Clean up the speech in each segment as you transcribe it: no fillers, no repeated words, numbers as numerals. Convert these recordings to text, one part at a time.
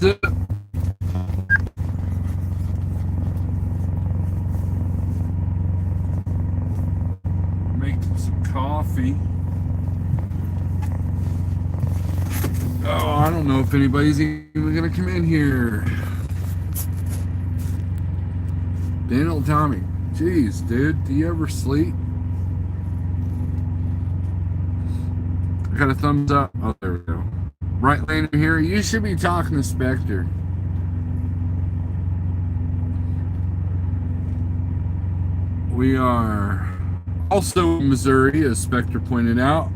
it? Making some coffee. Oh, I don't know if anybody's even gonna come in here. Daniel Tommy. Jeez, dude, do you ever sleep? I got a thumbs up. Oh, there we go. Right lane here. You should be talking to Spectre. We are also in Missouri, as Spectre pointed out.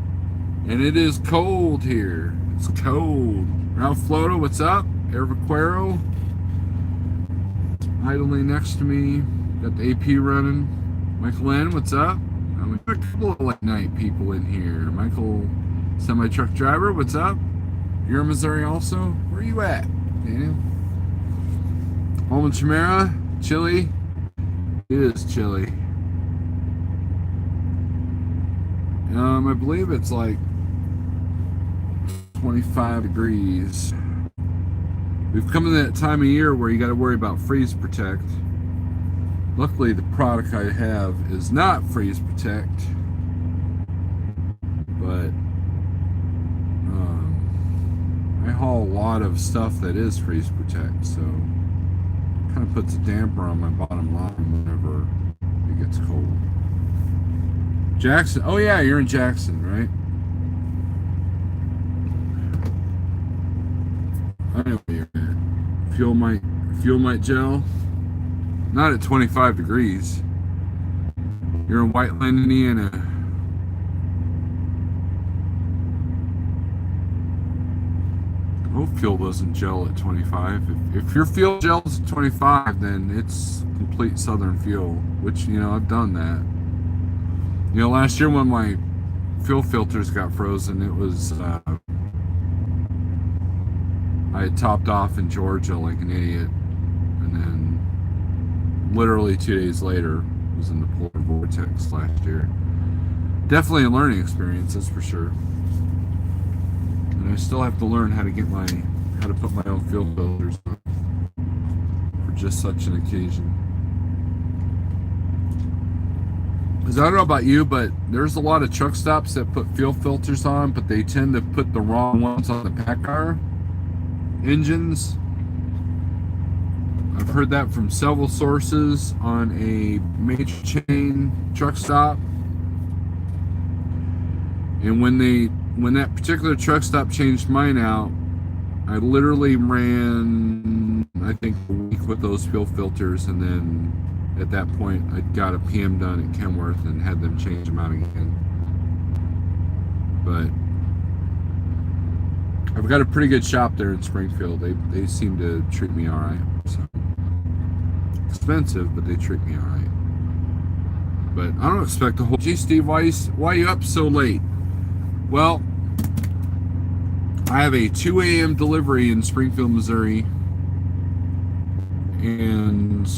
And it is cold here. It's cold. Ralph Floto, what's up? Ervaquero. Idling next to me. Got the AP running. Michael N, what's up? We got a couple of late night people in here. Michael, semi-truck driver, what's up? You're in Missouri also? Where are you at, Daniel? Holman Chimera, chilly. It is chilly. I believe it's like 25 degrees. We've come to that time of year where you got to worry about freeze protect. Luckily, the product I have is not freeze protect, but I haul a lot of stuff that is freeze protect, so it kind of puts a damper on my bottom line whenever it gets cold. Jackson, oh yeah, you're in Jackson, right? I know where you're at. Fuel might gel. Not at 25 degrees. You're in Whiteland, Indiana. Hope fuel doesn't gel at 25. If your fuel gels at 25, then it's complete Southern fuel, which, you know, I've done that. You know, last year when my fuel filters got frozen, it was, I had topped off in Georgia like an idiot, and then literally 2 days later was in the polar vortex last year. Definitely a learning experience, that's for sure. And I still have to learn how to put my own fuel filters on for just such an occasion. Because I don't know about you, but there's a lot of truck stops that put fuel filters on, but they tend to put the wrong ones on the PACCAR engines. I've heard that from several sources on a major chain truck stop. And when that particular truck stop changed mine out, I literally ran, I think, a week with those fuel filters, and then at that point I got a PM done at Kenworth and had them change them out again. But I've got a pretty good shop there in Springfield. They seem to treat me all right. So expensive, but they treat me all right. But I don't expect the whole. Gee, Steve, why are you up so late? Well, I have a 2 a.m. delivery in Springfield, Missouri, and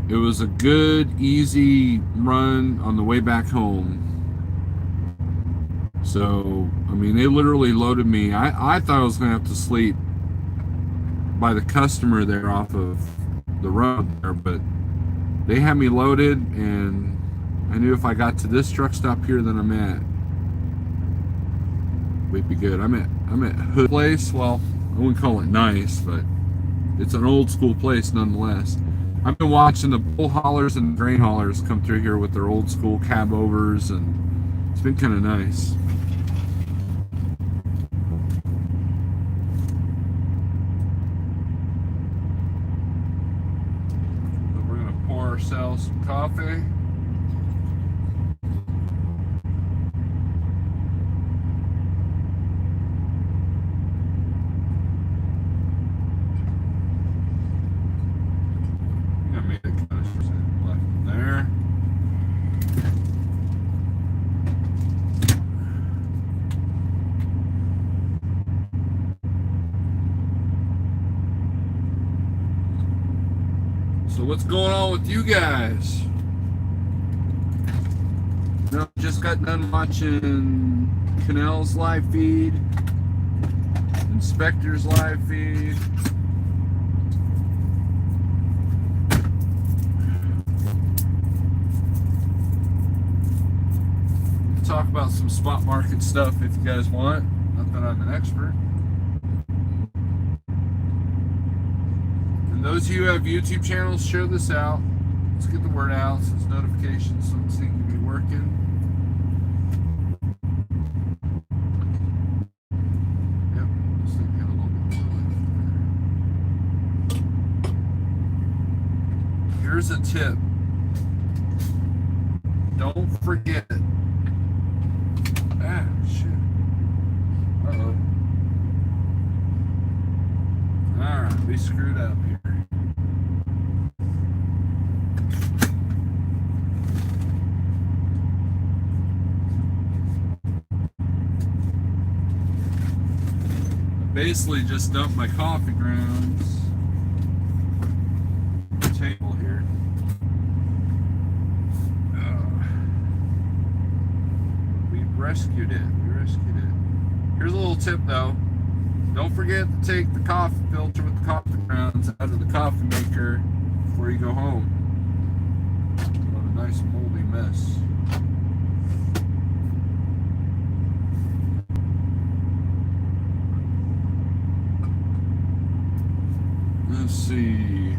it was a good, easy run on the way back home. So, I mean, they literally loaded me. I thought I was going to have to sleep by the customer there off of the road there, but they had me loaded, and I knew if I got to this truck stop here that I'm at, we'd be good. I'm at Hood Place. Well, I wouldn't call it nice, but it's an old school place nonetheless. I've been watching the bull haulers and grain haulers come through here with their old school cab overs, and it's been kind of nice. So we're gonna pour ourselves some coffee. So what's going on with you guys? No, just got done watching Canal's live feed. And Inspector's live feed. Talk about some spot market stuff if you guys want. Not that I'm an expert. And those of you who have YouTube channels, share this out. Let's get the word out since notifications don't seem to be working. Yep, this thing had a little bit more life. Here's a tip. Don't forget. Ah, shit. Uh-oh. Alright, we screwed up here. I basically just dumped my coffee grounds on the table here. Rescued it. We rescued it. Here's a little tip though. Don't forget to take the coffee filter with the coffee grounds out of the coffee maker before you go home. What a nice moldy mess. Let's see.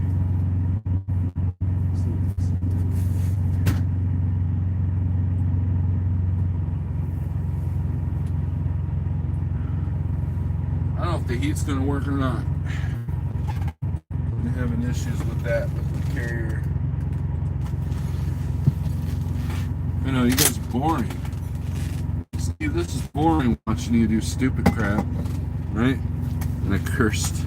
I don't know if the heat's going to work or not. I'm having issues with that with the carrier. I know, you guys are boring. See, this is boring watching you do stupid crap, right? And I cursed.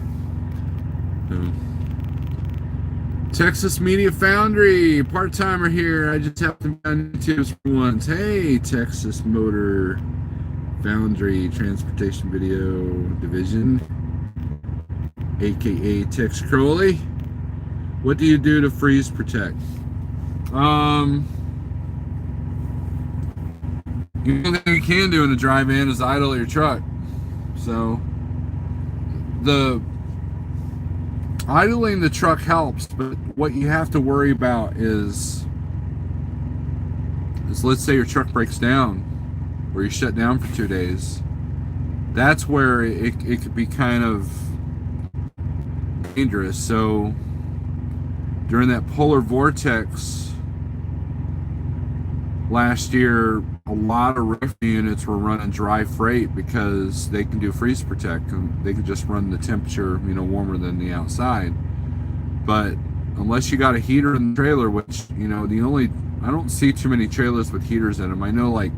Texas Media Foundry, part-timer here. I just have to be on YouTube for once. Hey, Texas Motor Foundry Transportation Video Division, aka Tex Crowley. What do you do to freeze protect? The only thing you can do in a drive-in is idle your truck. So the idling the truck helps, but what you have to worry about is let's say your truck breaks down or you shut down for 2 days. That's where it could be kind of dangerous. So during that polar vortex last year, a lot of refugee units were running dry freight because they can do freeze protect and they can just run the temperature, warmer than the outside. But unless you got a heater in the trailer, which, I don't see too many trailers with heaters in them. I know like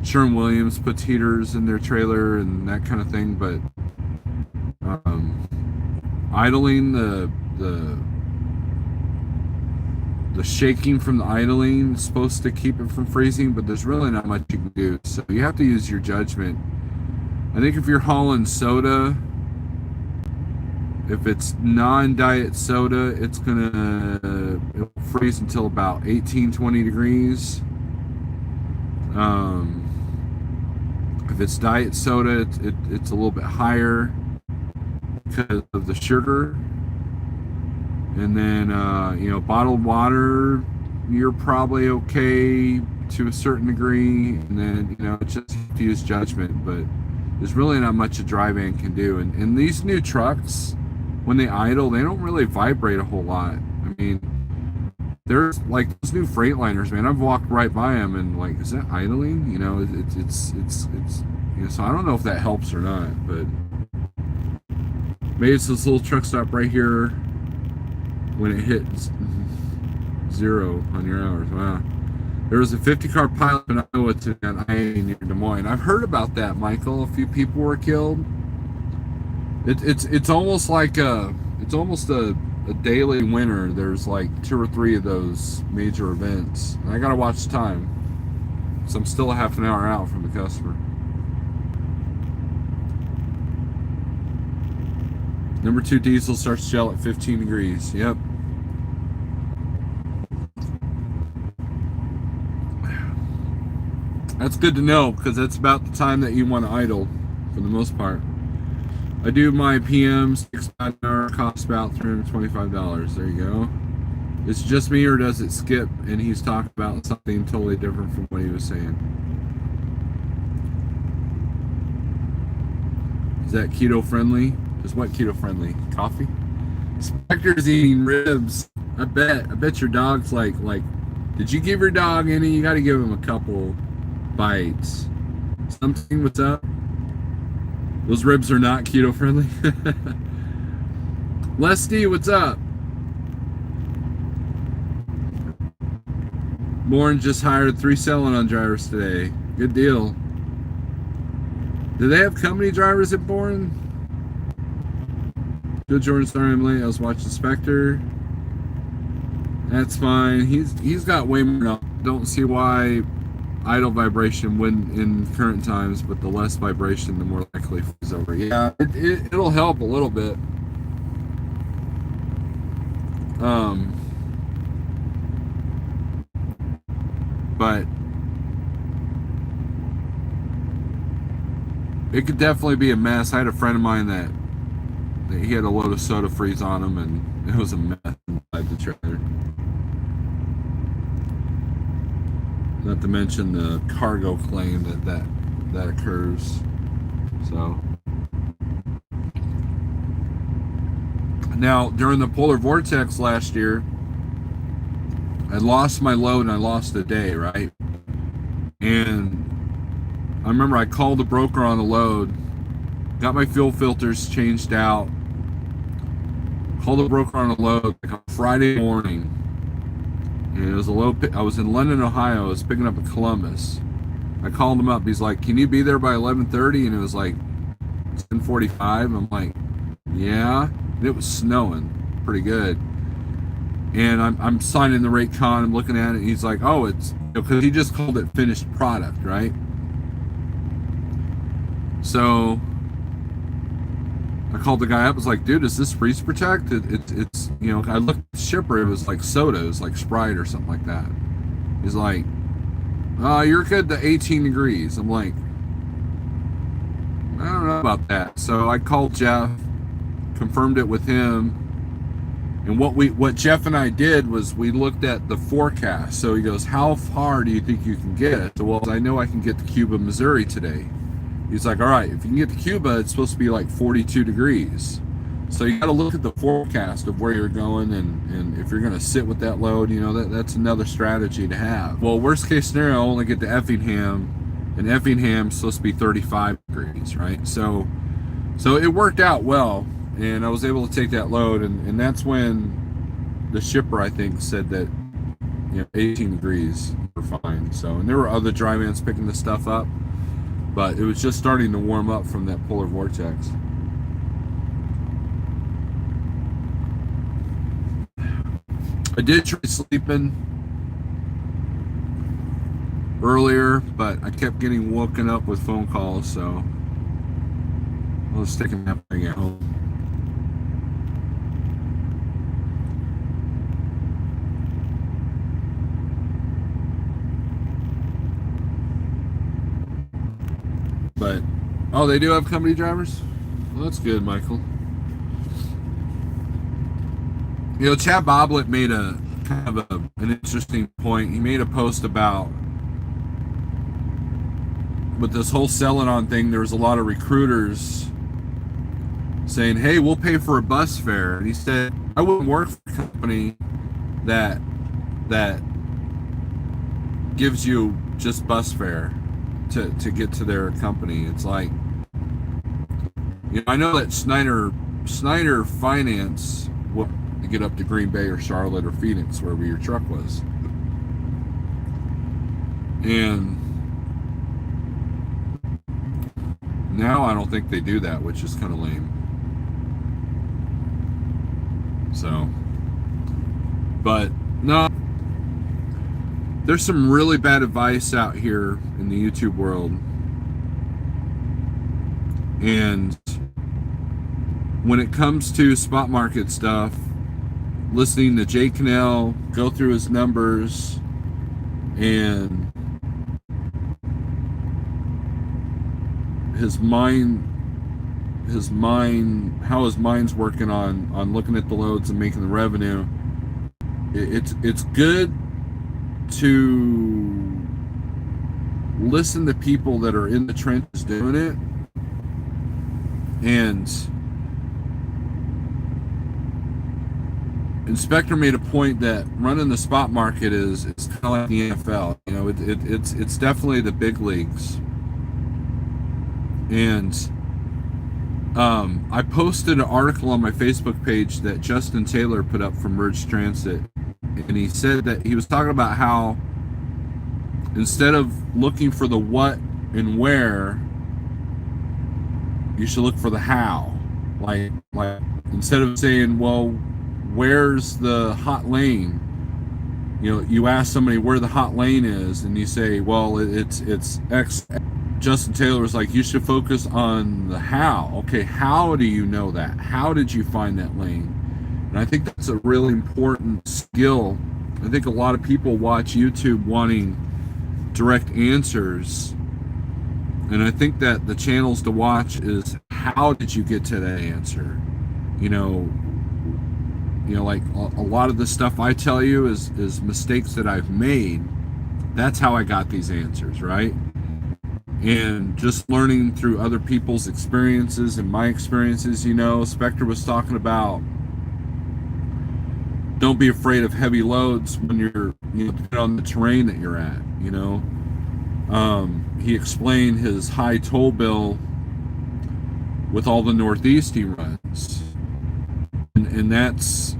Sherwin-Williams puts heaters in their trailer and that kind of thing, but idling the shaking from the idling is supposed to keep it from freezing, but there's really not much you can do. So you have to use your judgment. I think if you're hauling soda, if it's non-diet soda, it'll freeze until about 18-20 degrees. If it's diet soda, it's a little bit higher because of the sugar. And then, bottled water, you're probably okay to a certain degree. And then, it's just to use judgment. But there's really not much a drive-in can do. And these new trucks, when they idle, they don't really vibrate a whole lot. I mean, there's like those new Freightliners, man. I've walked right by them and like, is that idling? It's so I don't know if that helps or not. But maybe it's this little truck stop right here. When it hits 0 on your hours. Wow. There was a 50-car pilot in Iowa today on I-80 near Des Moines. I've heard about that, Michael. A few people were killed. It's almost like a daily winner. There's like 2 or 3 of those major events. And I gotta watch the time. So I'm still a half an hour out from the customer. Number 2 diesel starts to gel at 15 degrees. Yep. That's good to know because that's about the time that you want to idle for the most part. I do my PMs, 6 an hour, costs about $325. There you go. It's just me, or does it skip and he's talking about something totally different from what he was saying? Is that keto friendly? Is what keto friendly? Coffee? Spectre's eating ribs. I bet your dog's like, did you give your dog any? You got to give him a couple bites. Something, what's up? Those ribs are not keto friendly. Leslie, what's up? Lauren just hired 3 Celadon drivers today. Good deal. Do they have company drivers at Bourne? Good, Jordan. Sorry I'm late. I was watching Spectre. That's fine. He's got way more. Don't see why idle vibration wouldn't in current times, but the less vibration, the more likely it's over. Yeah, it'll help a little bit. But it could definitely be a mess. I had a friend of mine that he had a load of soda freeze on him, and it was a mess inside the trailer. Not to mention the cargo claim that occurs. So now during the polar vortex last year, I lost my load and I lost a day, right? And I remember I called the broker on the load, got my fuel filters changed out, called the broker on the load like on Friday morning. And it was a low. I was in London, Ohio. I was picking up a Columbus. I called him up. He's like, "Can you be there by 11:30?" And it was like 10:45. I'm like, "Yeah." And it was snowing pretty good. And I'm signing the rate con. I'm looking at it. And he's like, "Oh, it's because he just called it finished product, right?" So I called the guy up. I was like, "Dude, is this freeze protect?" It's I looked at the shipper. It was like soda. It was like Sprite or something like that. He's like, "You're good to 18 degrees." I'm like, "I don't know about that." So I called Jeff, confirmed it with him, and what Jeff and I did was we looked at the forecast. So he goes, "How far do you think you can get?" So, well, I know I can get to Cuba, Missouri today. He's like, "All right, if you can get to Cuba, it's supposed to be like 42 degrees. So you got to look at the forecast of where you're going, and if you're going to sit with that load, that's another strategy to have." Well, worst case scenario, I only get to Effingham, and Effingham's supposed to be 35 degrees, right? So it worked out well, and I was able to take that load, and that's when the shipper, I think, said that 18 degrees were fine. So, and there were other dry vans picking the stuff up, but it was just starting to warm up from that polar vortex. I did try sleeping earlier, but I kept getting woken up with phone calls, so I was taking that thing at home. But, oh, they do have company drivers? Well, that's good, Michael. Chad Boblet made a kind of an interesting point. He made a post about, with this whole Celadon thing, there was a lot of recruiters saying, "Hey, we'll pay for a bus fare." And he said, "I wouldn't work for a company that gives you just bus fare to get to their company." It's like, I know that Schneider Finance will get up to Green Bay or Charlotte or Phoenix, wherever your truck was. And now I don't think they do that, which is kind of lame. So, but no, there's some really bad advice out here in the YouTube world. And when it comes to spot market stuff, listening to Jay Cannell go through his numbers and his mind his mind, how his mind's working on looking at the loads and making the revenue. It's good to listen to people that are in the trenches doing it. And Inspector made a point that running the spot market it's kind of like the NFL. You know, it's definitely the big leagues. And I posted an article on my Facebook page that Justin Taylor put up from Merge Transit, and he said that he was talking about how instead of looking for the what and where, you should look for the how. Like instead of saying, well, where's the hot lane? You know, you ask somebody where the hot lane is, and you say, well, it's X. Justin Taylor was like, you should focus on the how. Okay, how do you know that? How did you find that lane? And I think that's a really important skill. I think a lot of people watch YouTube wanting direct answers, and I think that the channels to watch is how did you get to that answer? You know, like a lot of the stuff I tell you is mistakes that I've made. That's how I got these answers, right? And just learning through other people's experiences and my experiences. You know, Spectre was talking about don't be afraid of heavy loads when you're, depending on the terrain that you're at. You know, he explained his high toll bill with all the Northeast he runs, and that's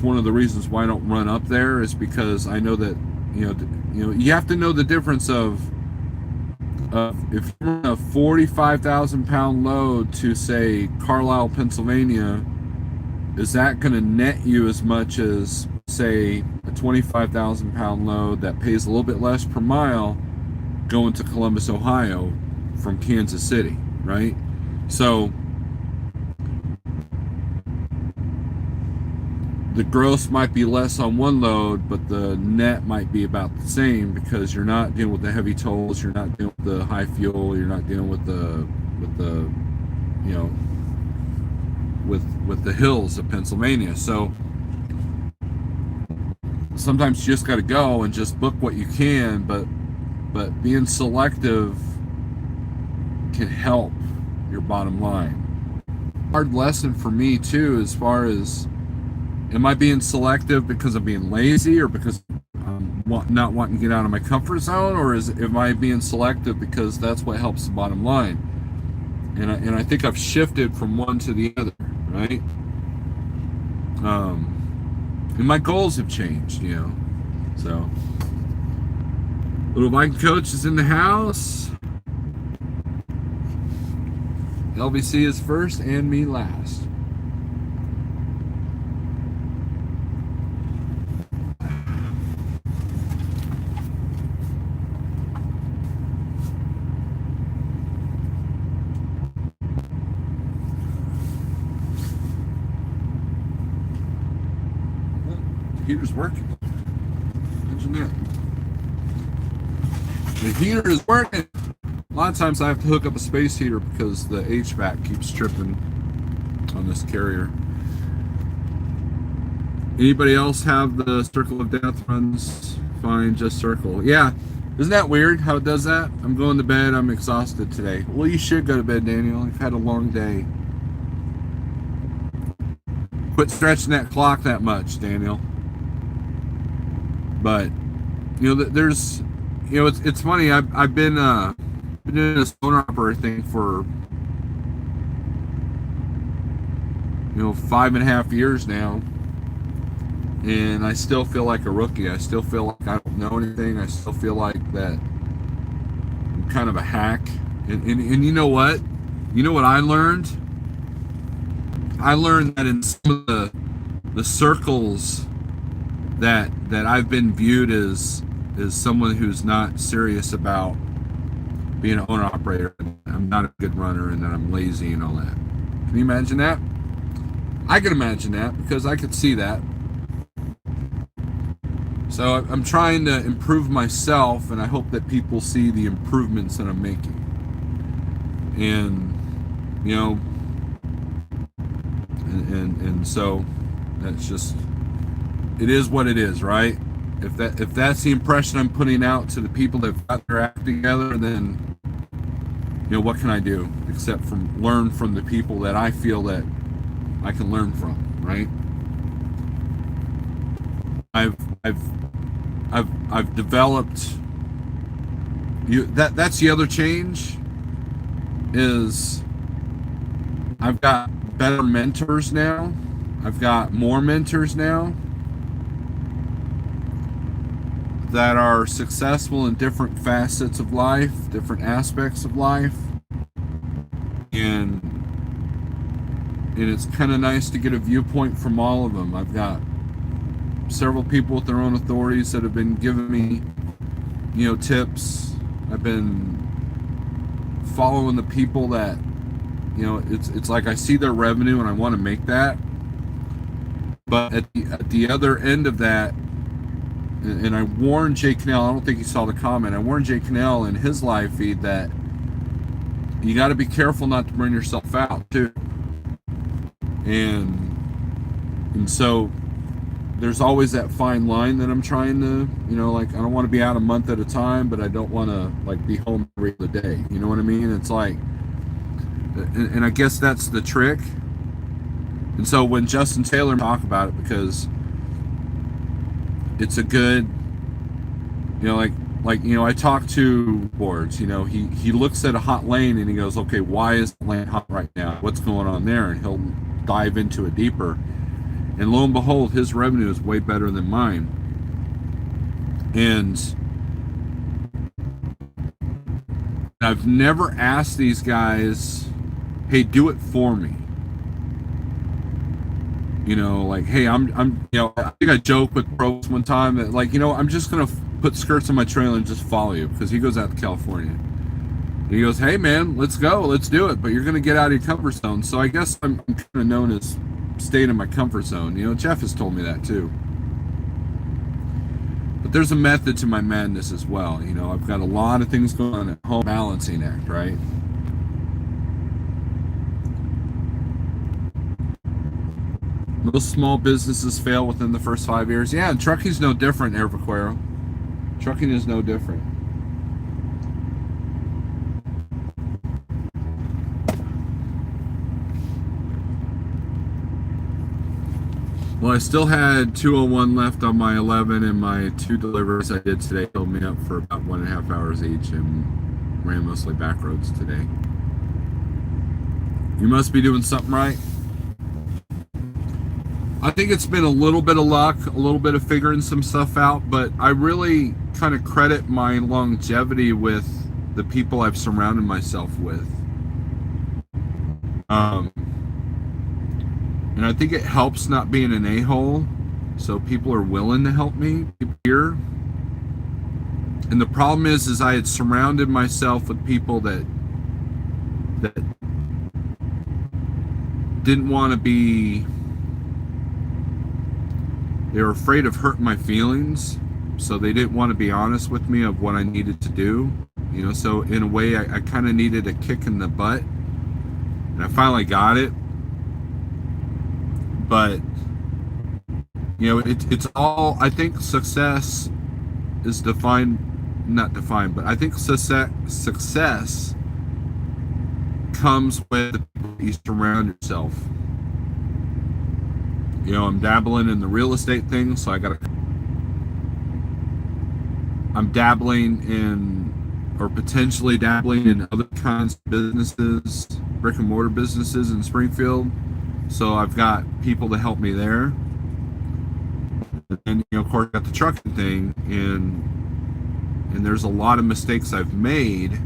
one of the reasons why I don't run up there, is because I know that you have to know the difference of if you run a 45,000 pound load to, say, Carlisle, Pennsylvania, is that going to net you as much as, say, a 25,000 pound load that pays a little bit less per mile going to Columbus, Ohio from Kansas City, right? So the gross might be less on one load, but the net might be about the same, because you're not dealing with the heavy tolls, you're not dealing with the high fuel, you're not dealing with the with the hills of Pennsylvania. So sometimes you just got to go and just book what you can, but being selective can help your bottom line. Hard lesson for me too, as far as, am I being selective because I'm being lazy, or because I'm not wanting to get out of my comfort zone, or am I being selective because that's what helps the bottom line? And I think I've shifted from one to the other, right? And my goals have changed, So, little bike coach is in the house. LBC is first and me last. Heater's working. Imagine that. The heater is working. A lot of times I have to hook up a space heater because the HVAC keeps tripping on this carrier. Anybody else have the circle of death runs fine, just circle? Yeah. Isn't that weird how it does that? I'm going to bed. I'm exhausted today. Well, you should go to bed, Daniel. You've had a long day. Quit stretching that clock that much, Daniel. But there's, it's funny. I've been doing this owner operator thing for 5.5 years now, and I still feel like a rookie. I still feel like I don't know anything. I still feel like that I'm kind of a hack. And you know what? You know what I learned? I learned that in some of the circles that I've been viewed as someone who's not serious about being an owner operator, I'm not a good runner, and that I'm lazy and all that. Can you imagine that? I can imagine that because I could see that. So I'm trying to improve myself, and I hope that people see the improvements that I'm making. And you know, and so that's just, it is what it is, right? If that's the impression I'm putting out to the people that got their act together, then what can I do except from learn from the people that I feel that I can learn from, right? I've I've I've developed that's the other change is I've got better mentors now. I've got more mentors now that are successful in different facets of life, different aspects of life. And it's kind of nice to get a viewpoint from all of them. I've got several people with their own authorities that have been giving me, tips. I've been following the people that, it's like I see their revenue and I want to make that. But at the other end of that, and I warned Jay Cannell, I don't think he saw the comment, I warned Jay Cannell in his live feed that you got to be careful not to burn yourself out too. And so there's always that fine line that I'm trying to, like, I don't want to be out a month at a time, but I don't want to, like, be home every other day. You know what I mean? It's like, and I guess that's the trick. And so when Justin Taylor talk about it, because it's a good, I talk to boards, he looks at a hot lane and he goes, okay, why is the lane hot right now? What's going on there? And he'll dive into it deeper. And lo and behold, his revenue is way better than mine. And I've never asked these guys, hey, do it for me. Like, hey, I'm I think I joked with Probst one time that, like, I'm just going to put skirts on my trailer and just follow you, because he goes out to California. And he goes, hey, man, let's go. Let's do it. But you're going to get out of your comfort zone. So I guess I'm kind of known as staying in my comfort zone. Jeff has told me that too. But there's a method to my madness as well. I've got a lot of things going on at home. Balancing act, right? Most small businesses fail within the first 5 years. Yeah, and trucking's no different, Air Vaquero. Trucking is no different. Well, I still had 201 left on my 11, and my 2 deliveries I did today held me up for about 1.5 hours each, and ran mostly back roads today. You must be doing something right. I think it's been a little bit of luck, a little bit of figuring some stuff out, but I really kind of credit my longevity with the people I've surrounded myself with. And I think it helps not being an a-hole, so people are willing to help me here. And the problem is I had surrounded myself with people that didn't want to be. They were afraid of hurting my feelings, so they didn't want to be honest with me of what I needed to do. So in a way, I kind of needed a kick in the butt, and I finally got it. But it's all, I think success is not defined, but I think success comes with the people you surround yourself. I'm dabbling in the real estate thing, so I'm dabbling in, or potentially dabbling in, other kinds of businesses, brick and mortar businesses in Springfield. So I've got people to help me there. And of course, I got the trucking thing, and there's a lot of mistakes I've made,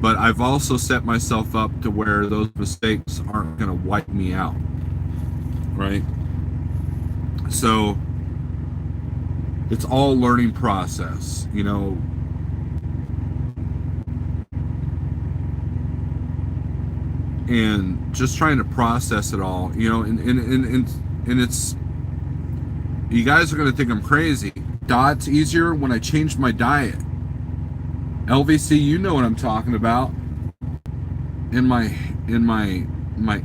but I've also set myself up to where those mistakes aren't going to wipe me out. Right? So it's all learning process, and just trying to process it all, and it's, you guys are going to think I'm crazy. It's easier when I changed my diet. LVC, you know what I'm talking about. in my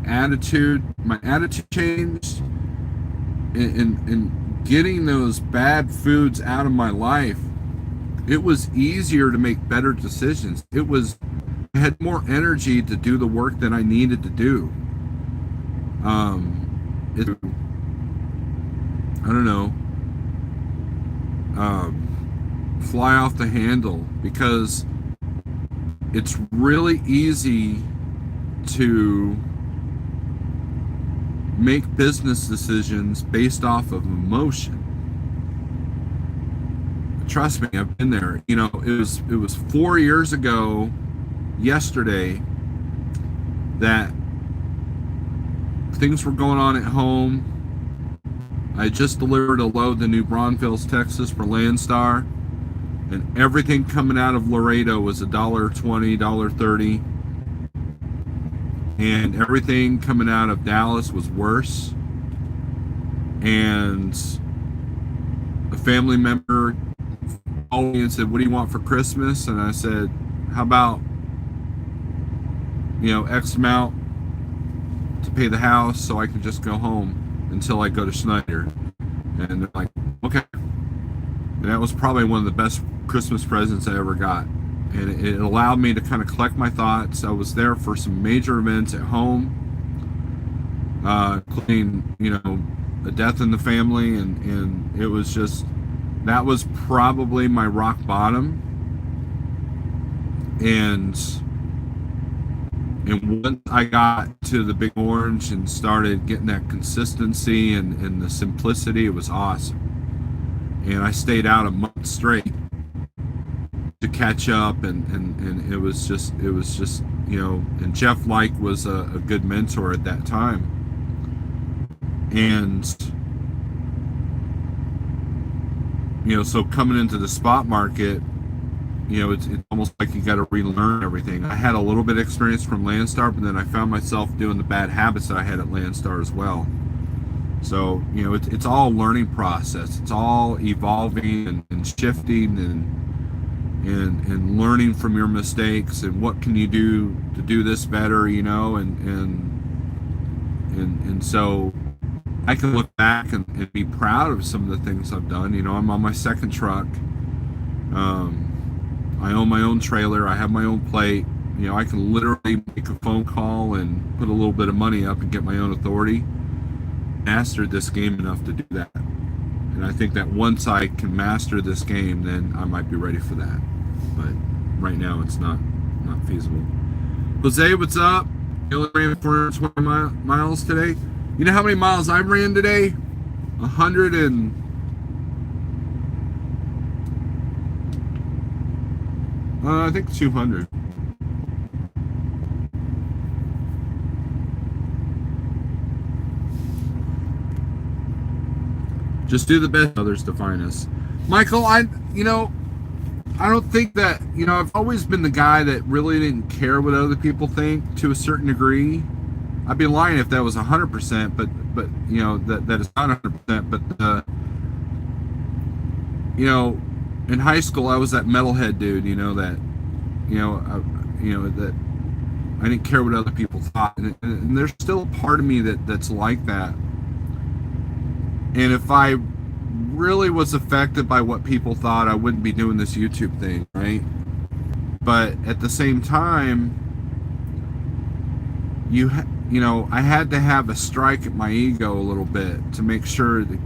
attitude changed in getting those bad foods out of my life. It was easier to make better decisions. I had more energy to do the work that I needed to do. I don't know, fly off the handle, because it's really easy to make business decisions based off of emotion. Trust me, I've been there. It was 4 years ago yesterday that things were going on at home. I just delivered a load to New Braunfels, Texas for Landstar, and everything coming out of Laredo was $1.20, $1.30, and everything coming out of Dallas was worse. And a family member called me and said, "What do you want for Christmas?" And I said, "How about, X amount to pay the house so I can just go home until I go to Schneider." And they're like, "Okay." And that was probably one of the best Christmas presents I ever got. And it allowed me to kind of collect my thoughts. I was there for some major events at home, including, a death in the family. And it was just, that was probably my rock bottom. And once I got to the Big Orange and started getting that consistency and the simplicity, it was awesome. And I stayed out a month straight to catch up, and it was just, and Jeff Like was a good mentor at that time. And, so coming into the spot market, it's almost like you got to relearn everything. I had a little bit of experience from Landstar, but then I found myself doing the bad habits that I had at Landstar as well. So, it's all a learning process. It's all evolving and shifting and learning from your mistakes, and what can you do to do this better, and so I can look back and be proud of some of the things I've done. I'm on my second truck. I own my own trailer. I have my own plate. I can literally make a phone call and put a little bit of money up and get my own authority. Mastered this game enough to do that. And I think that once I can master this game, then I might be ready for that. But right now it's not feasible. Jose, what's up? You only ran 420 miles today. You know how many miles I ran today? 100 and... I think 200. Just do the best others define us. Michael, I don't think that, I've always been the guy that really didn't care what other people think to a certain degree. I'd be lying if that was 100%, but that is not 100%. But in high school I was that metalhead dude, that I didn't care what other people thought, and there's still a part of me that's like that. And if I really was affected by what people thought, I wouldn't be doing this YouTube thing, right? But at the same time, I had to have a strike at my ego a little bit to make sure to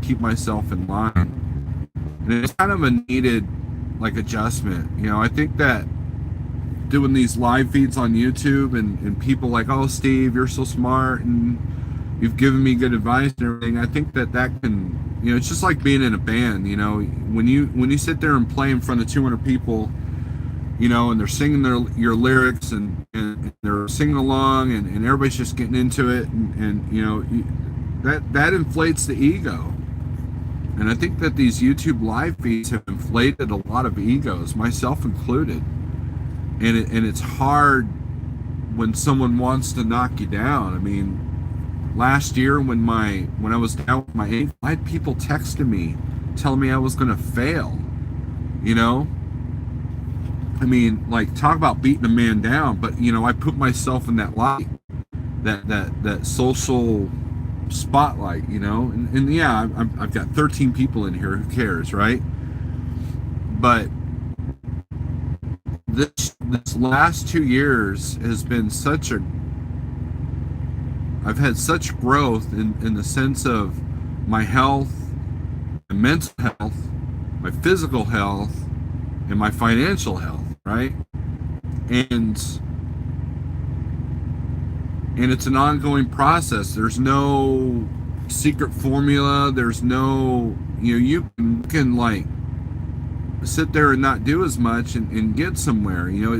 keep myself in line. And it's kind of a needed adjustment. I think that doing these live feeds on YouTube and people like, "Oh, Steve, you're so smart and you've given me good advice and everything," I think that can, it's just like being in a band. When you sit there and play in front of 200 people, and they're singing your lyrics and they're singing along and everybody's just getting into it, and that inflates the ego. And I think that these YouTube live feeds have inflated a lot of egos, myself included. And it's hard when someone wants to knock you down. I mean, last year when I was down with my ankle, I had people texting me telling me I was going to fail, I mean, like, talk about beating a man down, but you know, I put myself in that light, that social spotlight, you know, and yeah, I've got 13 people in here. Who cares, right? But this last 2 years has been such a I've had such growth in the sense of my health, my mental health, my physical health, and my financial health, right? And it's an ongoing process. There's no secret formula. There's no, you know, you can like sit there and not do as much and get somewhere. You know,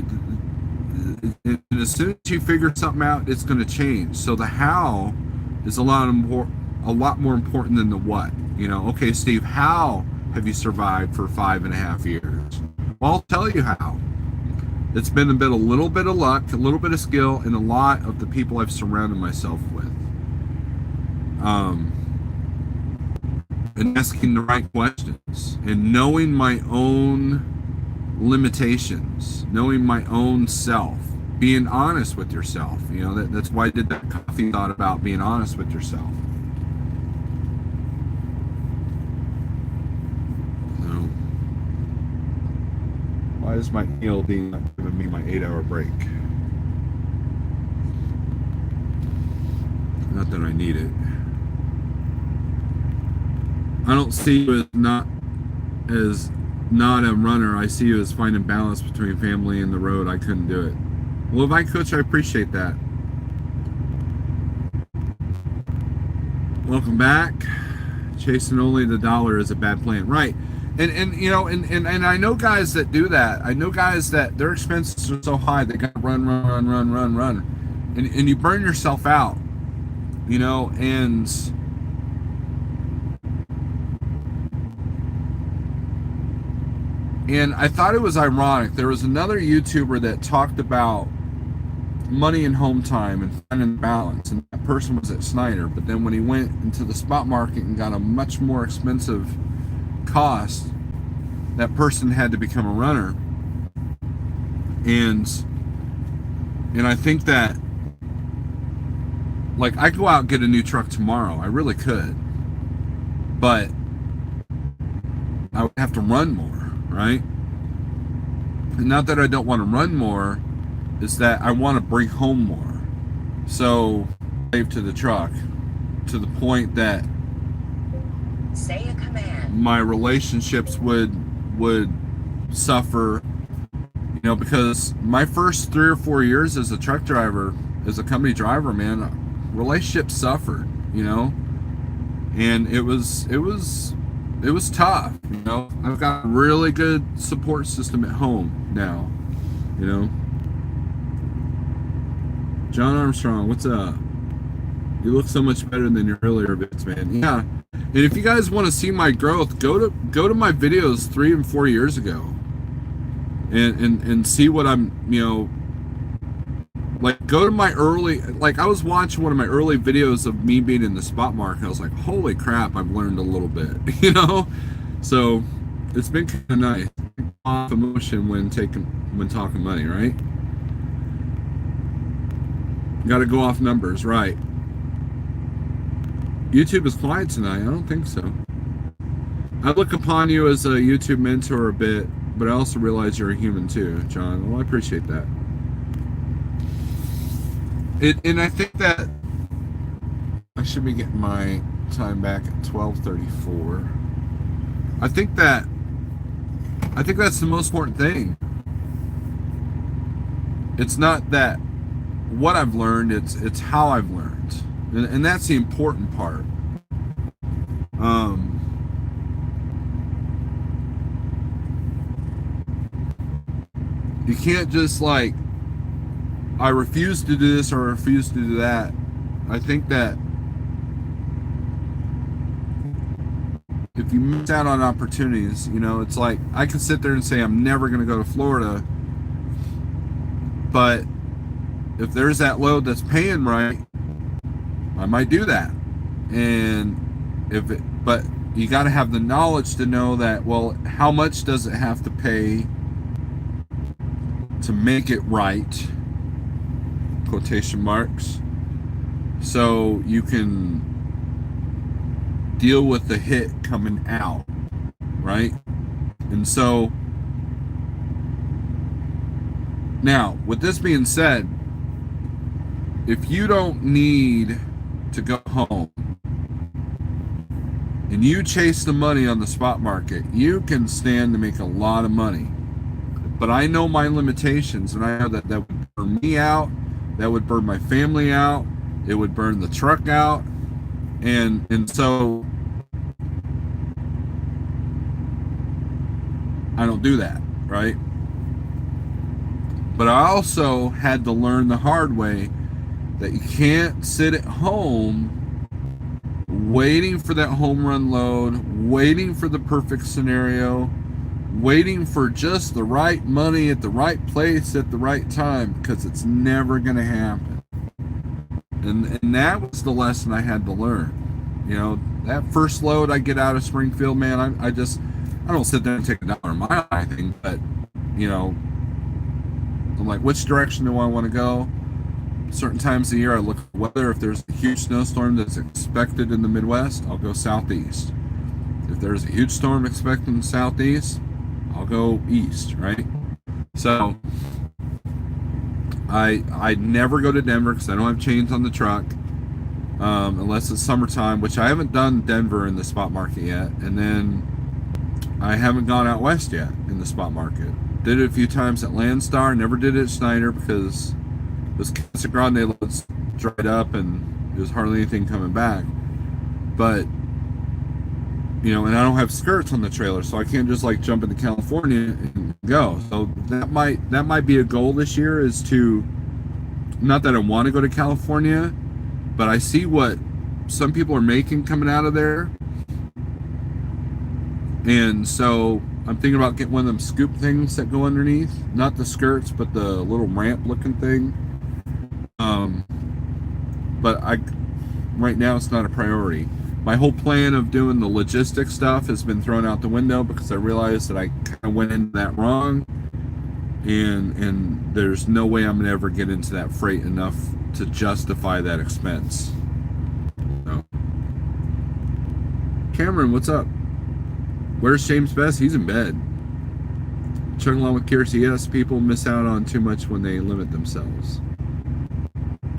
and as soon as you figure something out, it's going to change. So the how is a lot more important than the what. You know, okay, Steve, how have you survived for 5.5 years? Well, I'll tell you how. It's been a little bit of luck, a little bit of skill, and a lot of the people I've surrounded myself with. And asking the right questions and knowing my own limitations, knowing my own self, being honest with yourself. You know, that's why I did that coffee thought about being honest with yourself. So, why is my ELD not giving me my 8-hour break? Not that I need it. I don't see you as not a runner. I see you as finding balance between family and the road. I couldn't do it. Well, if I coach, I appreciate that. Welcome back. Chasing only the dollar is a bad plan, right? And you know, and I know guys that do that. I know guys that their expenses are so high they got to run, and you burn yourself out. You know, and I thought it was ironic. There was another YouTuber that talked about money and home time and finding balance, and that person was at Schneider. But then when he went into the spot market and got a much more expensive cost, that person had to become a runner. And I think that, like, I go out and get a new truck tomorrow. I really could, but I would have to run more, right? And not that I don't want to run more, is that I want to bring home more. So, save to the truck to the point that say a command. My relationships would suffer, you know, because my first 3 or 4 years as a truck driver, as a company driver, man, relationships suffered, you know, and it was tough, you know. I've got a really good support system at home now, you know. John Armstrong, what's up? You look so much better than your earlier bits, man. Yeah, and if you guys want to see my growth, go to my videos 3 and 4 years ago, and see what I'm, you know. Like, go to my early, like, I was watching one of my early videos of me being in the spot market. I was like, holy crap, I've learned a little bit, you know? So, it's been kind of nice. Off emotion when talking money, right? Got to go off numbers, right? YouTube is quiet tonight. I don't think so. I look upon you as a YouTube mentor a bit, but I also realize you're a human too, John. Well, I appreciate that. And I think that I should be getting my time back at 12:34. I think that's the most important thing. It's not that what I've learned, it's how I've learned, and that's the important part. You can't just like, I refuse to do this or refuse to do that. I think that if you miss out on opportunities, you know, it's like I can sit there and say I'm never going to go to Florida, but if there's that load that's paying right, I might do that. And but you got to have the knowledge to know that, well, how much does it have to pay to make it right, quotation marks, so you can deal with the hit coming out, right? And so now, with this being said, if you don't need to go home and you chase the money on the spot market, you can stand to make a lot of money. But I know my limitations, and I know that that would burn me out, that would burn my family out, it would burn the truck out, and so I don't do that, right? But I also had to learn the hard way that you can't sit at home waiting for that home run load, waiting for the perfect scenario, waiting for just the right money at the right place at the right time, because it's never going to happen. And that was the lesson I had to learn. You know, that first load I get out of Springfield, man, I don't sit there and take $1 a mile or anything, but, you know, I'm like, which direction do I want to go? Certain times of the year, I look at the weather. If there's a huge snowstorm that's expected in the Midwest, I'll go southeast. If there's a huge storm expected in the southeast, I'll go east, right? So I never go to Denver because I don't have chains on the truck, unless it's summertime, which I haven't done Denver in the spot market yet. And then I haven't gone out west yet in the spot market. Did it a few times at Landstar, never did it at Schneider because those Casa Grande loads dried up and there's hardly anything coming back. But, you know, and I don't have skirts on the trailer, so I can't just like jump into California and go. So that might be a goal this year, is to, not that I want to go to California, but I see what some people are making coming out of there. And so I'm thinking about getting one of them scoop things that go underneath, not the skirts, but the little ramp looking thing. But right now it's not a priority. My whole plan of doing the logistics stuff has been thrown out the window because I realized that I kind of went into that wrong, and there's no way I'm gonna ever get into that freight enough to justify that expense. So. Cameron, what's up? Where's James Best? He's in bed. Chugging along with Kirsty. Yes, people miss out on too much when they limit themselves.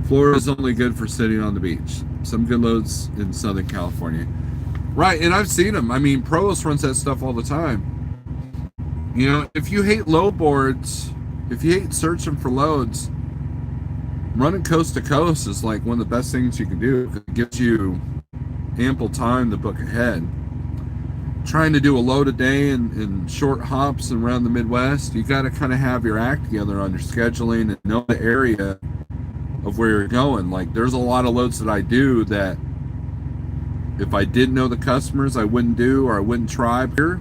Florida's only good for sitting on the beach. Some good loads in Southern California. Right, and I've seen them. I mean, Provost runs that stuff all the time. You know, if you hate load boards, if you hate searching for loads, running coast to coast is like one of the best things you can do, because it gives you ample time to book ahead. Trying to do a load a day in short hops around the Midwest, you got to kind of have your act together on your scheduling and know the area of where you're going. Like, there's a lot of loads that I do that if I didn't know the customers, I wouldn't do, or I wouldn't try here.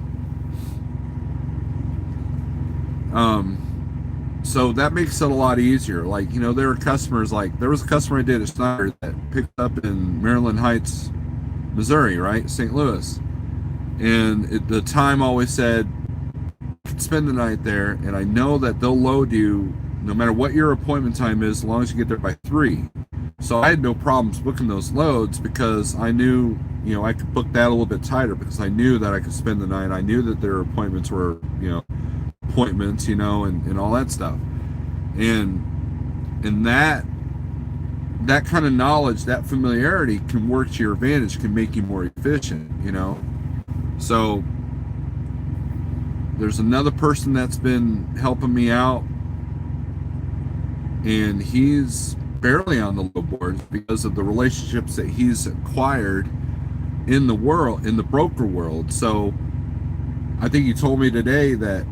So that makes it a lot easier. Like, you know, there are customers, like there was a customer I did at Schneider that picked up in Maryland Heights, Missouri, right? St. Louis. And the time always said, you can spend the night there, and I know that they'll load you no matter what your appointment time is, as long as you get there by 3. So I had no problems booking those loads because I knew, you know, I could book that a little bit tighter because I knew that I could spend the night. I knew that their appointments were, you know, appointments, you know, and all that stuff. And that kind of knowledge, that familiarity can work to your advantage, can make you more efficient, you know. So there's another person that's been helping me out, and he's barely on the load boards because of the relationships that he's acquired in the world, in the broker world. So I think he told me today that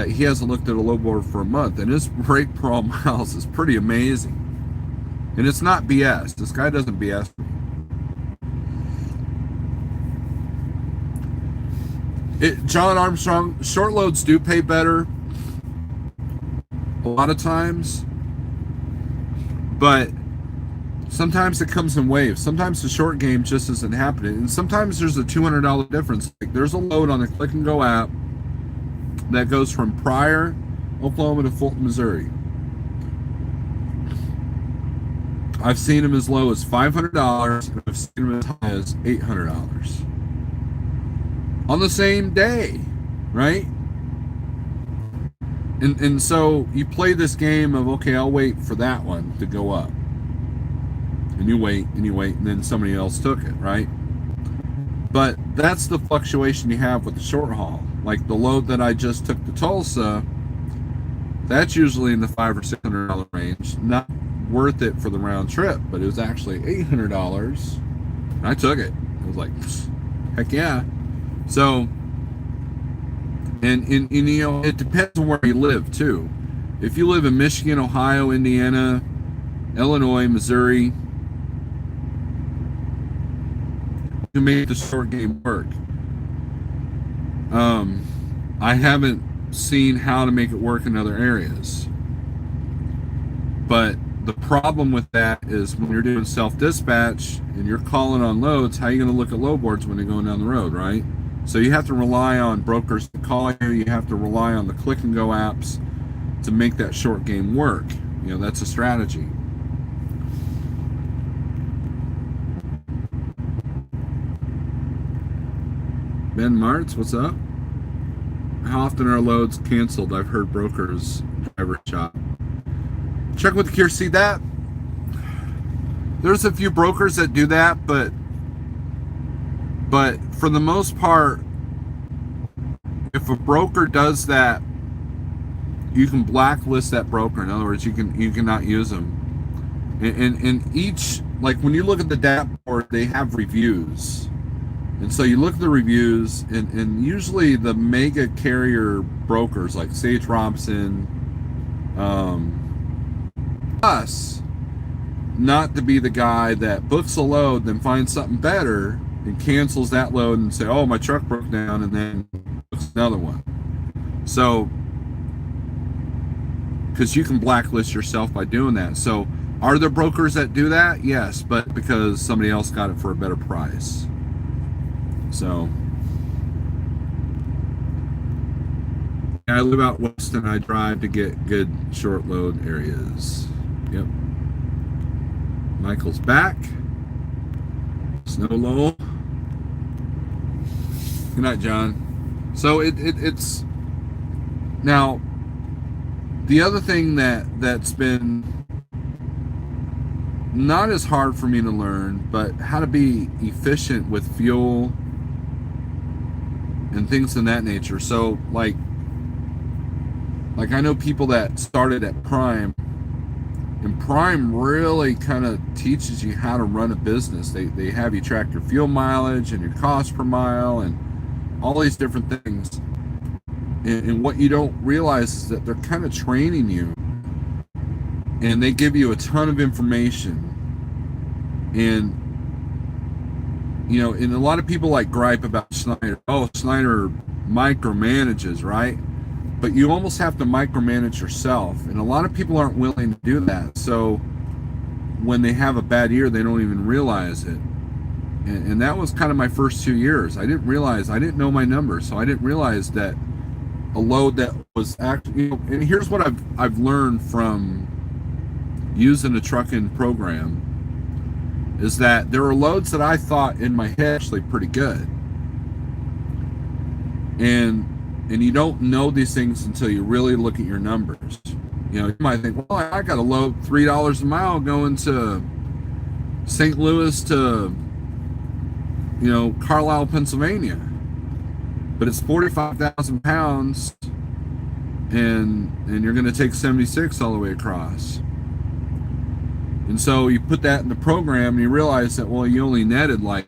he hasn't looked at a load board for a month, and his rate per all miles is pretty amazing. And it's not BS. This guy doesn't BS me. John Armstrong, short loads do pay better a lot of times, but sometimes it comes in waves. Sometimes the short game just isn't happening, and sometimes there's a $200 difference. Like, there's a load on the Click and Go app that goes from Pryor, Oklahoma to Fulton, Missouri. I've seen them as low as $500, and I've seen them as high as $800 on the same day, right? And so you play this game of, okay, I'll wait for that one to go up. And you wait, and then somebody else took it, right? But that's the fluctuation you have with the short haul. Like the load that I just took to Tulsa, that's usually in the $500 or $600 range. Not worth it for the round trip, but it was actually $800. And I took it. I was like, heck yeah. So, and you know, it depends on where you live too. If you live in Michigan, Ohio, Indiana, Illinois, Missouri, you make the short game work. I haven't seen how to make it work in other areas. But the problem with that is when you're doing self-dispatch and you're calling on loads, how are you going to look at load boards when you're going down the road, right? So you have to rely on brokers to call you. You have to rely on the click and go apps to make that short game work. You know, that's a strategy. Ben Martz, what's up? How often are loads canceled? I've heard brokers driver shop. Check with the Cure. See that? There's a few brokers that do that, but for the most part, if a broker does that, you can blacklist that broker. In other words, you cannot use them. And each, like when you look at the dashboard, they have reviews. And so you look at the reviews, and usually the mega carrier brokers like Sage Robinson, us, not to be the guy that books a load, then finds something better and cancels that load and say, oh, my truck broke down, and then books another one. So, because you can blacklist yourself by doing that. So, are there brokers that do that? Yes, but because somebody else got it for a better price. So, I live out west and I drive to get good short load areas. Yep. Michael's back. Snow low. Good night, John. So it's now the other thing that's been not as hard for me to learn, but how to be efficient with fuel and things of that nature. So like I know people that started at Prime, and Prime really kind of teaches you how to run a business. They have you track your fuel mileage and your cost per mile and all these different things. And what you don't realize is that they're kind of training you, and they give you a ton of information. And you know, and a lot of people like gripe about Schneider. Oh, Schneider micromanages, right? But you almost have to micromanage yourself, and a lot of people aren't willing to do that. So when they have a bad year, they don't even realize it. And that was kind of my first 2 years. I didn't know my numbers, so I didn't realize that a load that was actually, you know, and here's what I've learned from using a trucking program, is that there are loads that I thought in my head actually pretty good. And you don't know these things until you really look at your numbers. You know, you might think, well, I got a load $3 a mile going to St. Louis to, you know, Carlisle, Pennsylvania. But it's 45,000 pounds, and you're going to take 76 all the way across. And so you put that in the program, and you realize that, well, you only netted like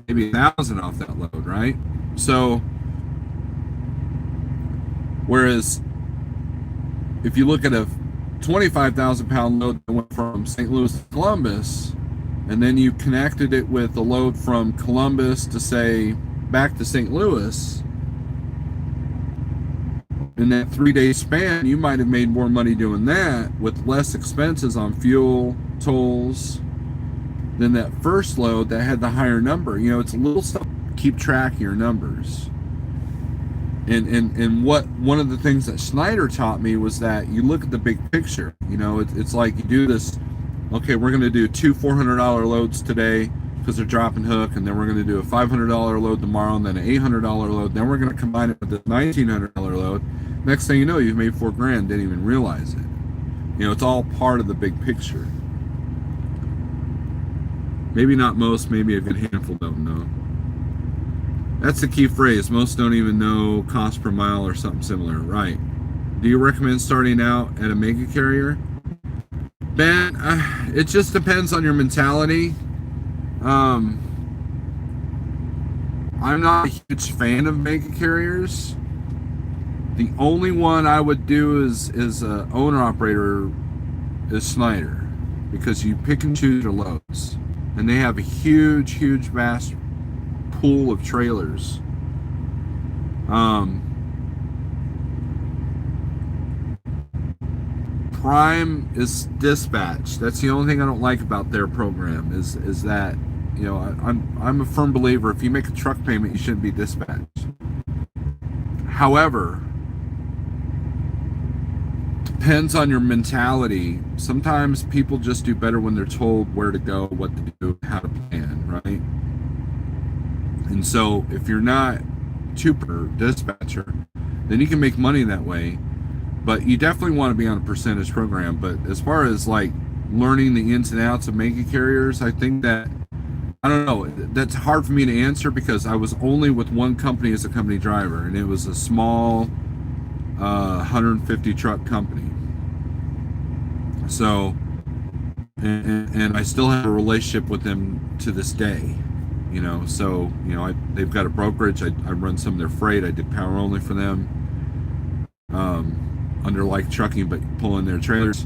maybe 1,000 off that load, right? So, whereas if you look at a 25,000 pound load that went from St. Louis to Columbus, and then you connected it with a load from Columbus to, say, back to St. Louis, in that 3-day span, you might have made more money doing that with less expenses on fuel, tolls, than that first load that had the higher number. You know, it's a little stuff. Keep track of your numbers. And what one of the things that Schneider taught me was that you look at the big picture. You know, it's like you do this. Okay, we're going to do two $400 loads today because they're dropping hook, and then we're going to do a $500 load tomorrow, and then an $800 load. Then we're going to combine it with this $1,900 load. Next thing you know, you've made $4,000. Didn't even realize it. You know, it's all part of the big picture. Maybe not most, maybe a good handful don't know. That's the key phrase. Most don't even know cost per mile or something similar. Right. Do you recommend starting out at a mega carrier? Ben, it just depends on your mentality. I'm not a huge fan of mega carriers. The only one I would do is owner operator is Schneider, because you pick and choose your loads, and they have a huge vast pool of trailers. Prime is dispatch. That's the only thing I don't like about their program is that, you know, I'm a firm believer if you make a truck payment, you shouldn't be dispatched. However, depends on your mentality. Sometimes people just do better when they're told where to go, what to do, how to plan, right? And so if you're not super dispatcher, then you can make money that way. But you definitely want to be on a percentage program. But as far as like learning the ins and outs of mega carriers, I think that, I don't know, that's hard for me to answer because I was only with one company as a company driver, and it was a small 150 truck company. So, and I still have a relationship with them to this day, you know. So, you know, they've got a brokerage. I run some of their freight. I did power only for them, under like trucking, but pulling their trailers.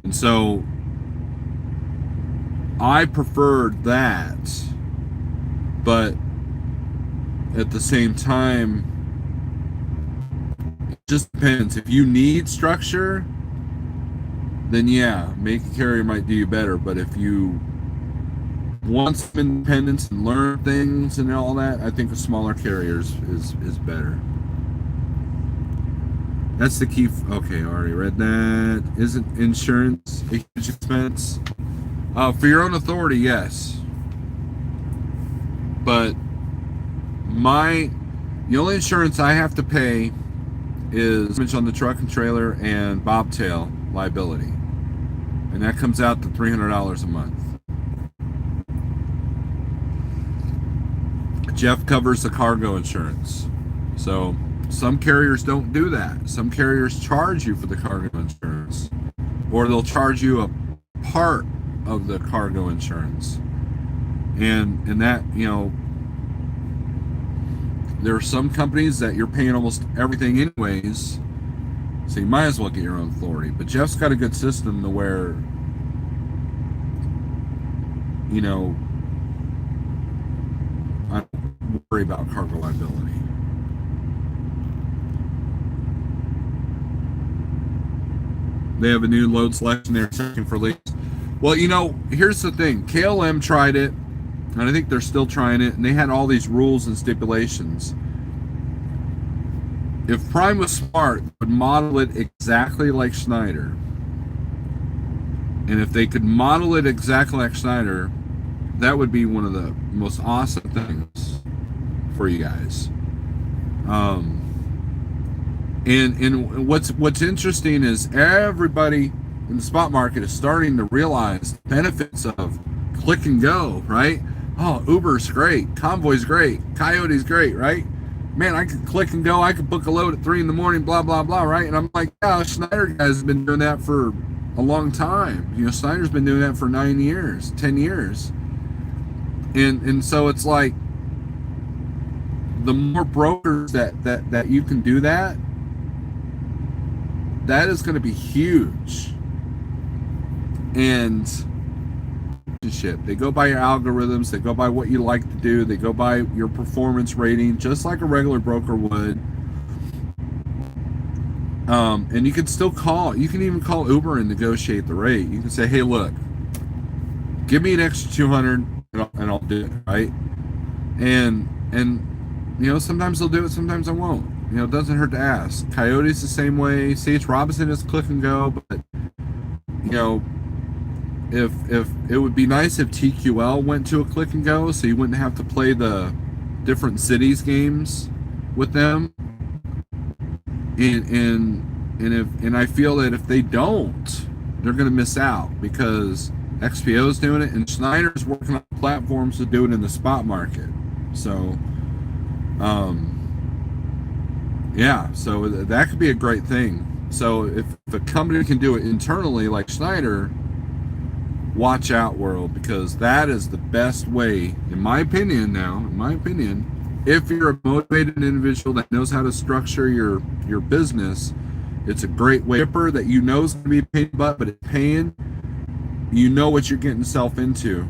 And so I preferred that, but at the same time, it just depends. If you need structure, then yeah, make a carrier might do you better. But if you want some independence and learn things and all that, I think a smaller carrier is better. That's the key. Okay, I already read that. Isn't insurance a huge expense? For your own authority, yes. But the only insurance I have to pay is damage on the truck and trailer and bobtail liability, and that comes out to $300 a month. Jeff covers the cargo insurance. So some carriers don't do that. Some carriers charge you for the cargo insurance, or they'll charge you a part of the cargo insurance. And that, you know, there are some companies that you're paying almost everything anyways, so you might as well get your own authority. But Jeff's got a good system to where, you know, I don't worry about cargo liability. They have a new load selection they're checking for leaks. Well, you know, here's the thing. KLM tried it, and I think they're still trying it, and they had all these rules and stipulations. If Prime was smart, they would model it exactly like Schneider. And if they could model it exactly like Schneider, that would be one of the most awesome things for you guys. And what's interesting is everybody in the spot market is starting to realize the benefits of click and go, right? Oh, Uber's great, Convoy's great, Coyote's great, right? Man, I could click and go, I could book a load at 3 in the morning, blah, blah, blah, right? And I'm like, yeah, Schneider guys have been doing that for a long time. You know, Schneider's been doing that for 9 years, 10 years. And so it's like, the more brokers that you can do that is going to be huge. And they go by your algorithms, they go by what you like to do, they go by your performance rating, just like a regular broker would. And you can still you can even call Uber and negotiate the rate. You can say, hey, look, give me an extra 200 and I'll do it, right? And you know, sometimes they'll do it, sometimes I won't. it doesn't hurt to ask. Coyote's the same way. C.H. Robinson is click and go, but if it would be nice if TQL went to a click and go, so you wouldn't have to play the different cities games with them. And I feel that if they don't, they're going to miss out, because XPO's doing it and Schneider's working on platforms to do it in the spot market. So, yeah, so that could be a great thing. So if a company can do it internally like Schneider, watch out, world, because that is the best way, in my opinion, if you're a motivated individual that knows how to structure your business, it's a great way. Shipper that is going to be a pain in the butt, but it's paying, you know what you're getting yourself into.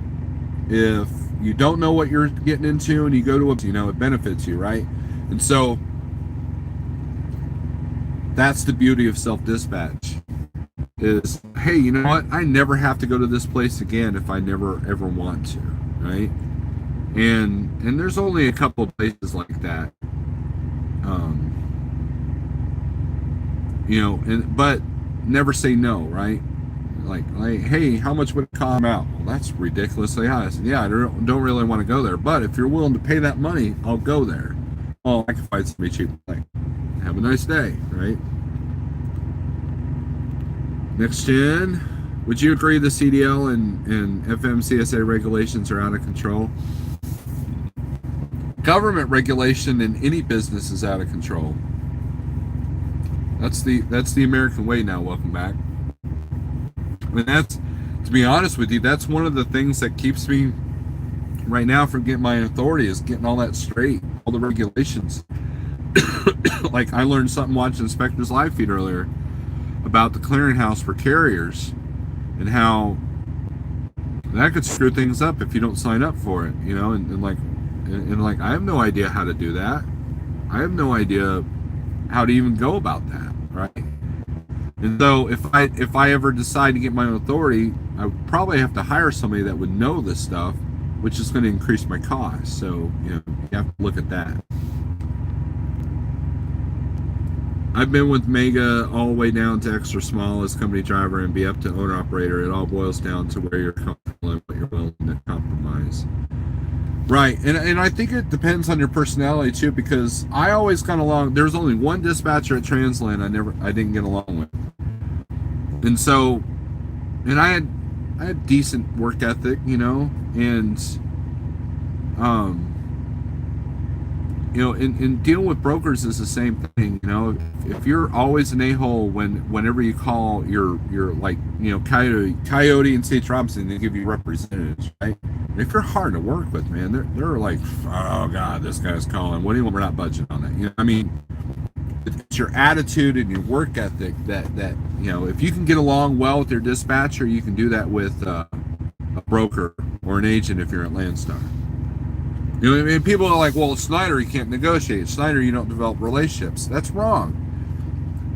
If you don't know what you're getting into and you go to it benefits you, right? And so that's the beauty of self-dispatch is, hey, you know what? I never have to go to this place again if I never ever want to, right? And there's only a couple of places like that. But never say no, right? Like, hey, how much would it cost out? Well, that's ridiculously high. I said, yeah, I don't really want to go there, but if you're willing to pay that money, I'll go there. Oh, I can find somebody cheap. Like, have a nice day, right? Next gen, would you agree the CDL and FMCSA regulations are out of control? Government regulation in any business is out of control. That's the American way now. Welcome back. I mean, to be honest with you, that's one of the things that keeps me right now from getting my authority, is getting all that straight, all the regulations. Like, I learned something watching Inspector's live feed earlier about the clearinghouse for carriers and how that could screw things up if you don't sign up for it, and I have no idea how to do that. I have no idea how to even go about that, right? And so if I ever decide to get my own authority, I would probably have to hire somebody that would know this stuff, which is going to increase my cost. So, you have to look at that. I've been with Mega all the way down to extra small as company driver and be up to owner operator. It all boils down to where you're comfortable and what you're willing to compromise. Right, and I think it depends on your personality too, because I always got along. There was only one dispatcher at Transland I didn't get along with, and so, and I had decent work ethic, and in dealing with brokers is the same thing. If you're always an a-hole whenever you call your like, Coyote and C.H. Robinson, they give you representatives, right? And if you're hard to work with, man, they're like, oh God, this guy's calling. What do you want? We're not budging on that. I mean, it's your attitude and your work ethic that if you can get along well with your dispatcher, you can do that with a broker or an agent if you're at Landstar. And people are like, well, Schneider, you can't negotiate. Schneider, you don't develop relationships. That's wrong.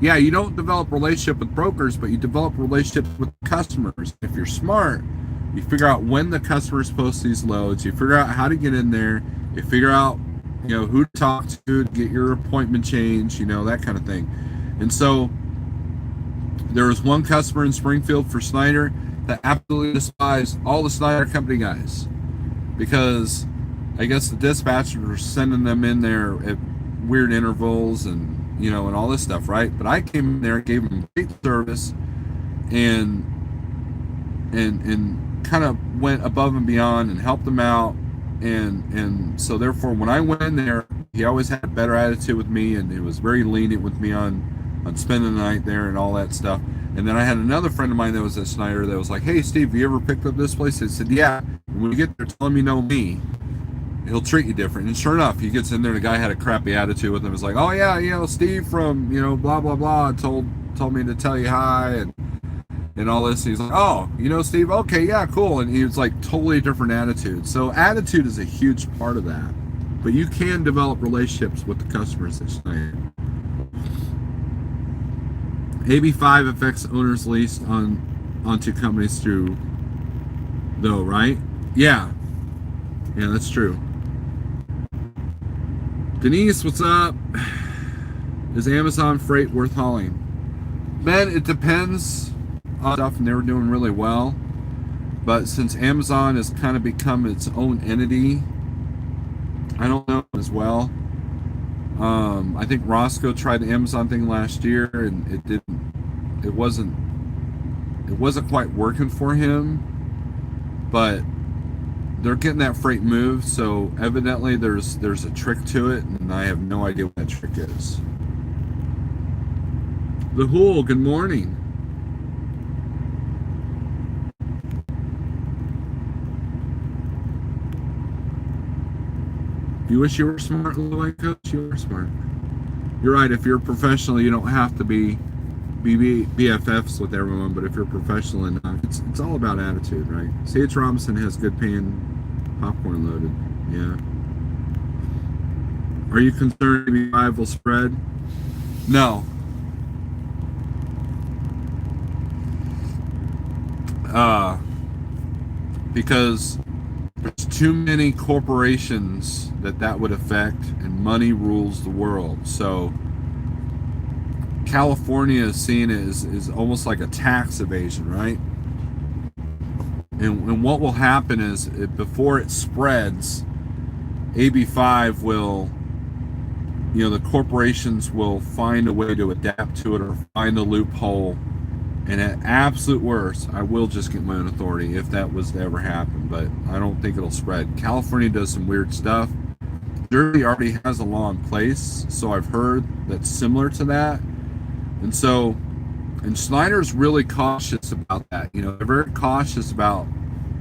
Yeah, you don't develop relationship with brokers, but you develop relationships with customers. If you're smart, you figure out when the customer's post these loads. You figure out how to get in there. You figure out, who to talk to get your appointment changed, that kind of thing. And so there was one customer in Springfield for Schneider that absolutely despised all the Schneider company guys, because I guess the dispatchers were sending them in there at weird intervals and and all this stuff, right? But I came in there, gave them great service, and kind of went above and beyond and helped them out, and so therefore when I went in there, he always had a better attitude with me, and he was very lenient with me on spending the night there and all that stuff. And then I had another friend of mine that was at Schneider that was like, hey Steve, have you ever picked up this place? I said, yeah. And when you get there, tell him you know me. He'll treat you different. And sure enough, he gets in there, the guy had a crappy attitude with him. It's like, oh yeah, Steve from, blah, blah, blah, told me to tell you hi and all this. And he's like, oh, Steve? Okay, yeah, cool. And he was like totally different attitude. So attitude is a huge part of that. But you can develop relationships with the customers at Schneider. AB5 affects owners leased onto companies through, though, right? Yeah, that's true. Denise, what's up? Is Amazon freight worth hauling? Man, it depends on stuff, and they were doing really well. But since Amazon has kind of become its own entity, I don't know as well. I think Roscoe tried the Amazon thing last year, and it wasn't quite working for him. But they're getting that freight moved, so evidently there's a trick to it, and I have no idea what that trick is. The Hool, good morning. You wish you were smart, little white coach? You are smart. You're right. If you're a professional, you don't have to be BFFs with everyone. But if you're a professional, and it's all about attitude, right? C.H. Robinson has good paying popcorn loaded. Yeah. Are you concerned AB5 will spread? No. Because there's too many corporations that would affect, and money rules the world. So California is seen as almost like a tax evasion, right? And what will happen is, before it spreads, AB5 will, the corporations will find a way to adapt to it or find a loophole. And at absolute worst, I will just get my own authority if that was to ever happen. But I don't think it'll spread. California does some weird stuff. Jersey already has a law in place, so I've heard that's similar to that. And Schneider's really cautious about that. They're very cautious about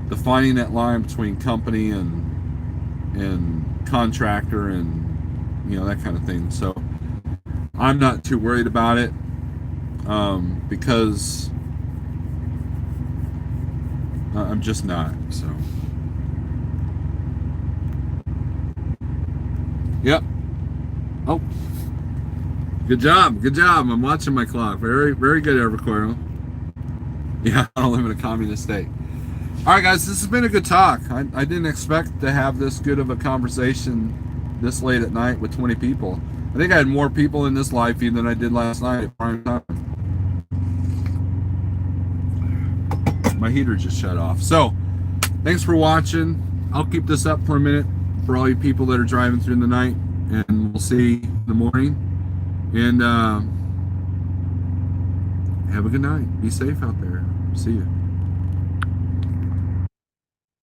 defining that line between company and contractor and that kind of thing. So I'm not too worried about it. Because I'm just not. So, yep. Oh, good job. I'm watching my clock. Very, very good, Evercoil. Yeah, I don't live in a communist state. All right, guys, this has been a good talk. I didn't expect to have this good of a conversation this late at night with 20 people. I think I had more people in this live feed than I did last night at prime time. My heater just shut off. So, thanks for watching. I'll keep this up for a minute for all you people that are driving through the night, and we'll see you in the morning. And have a good night. Be safe out there. See you.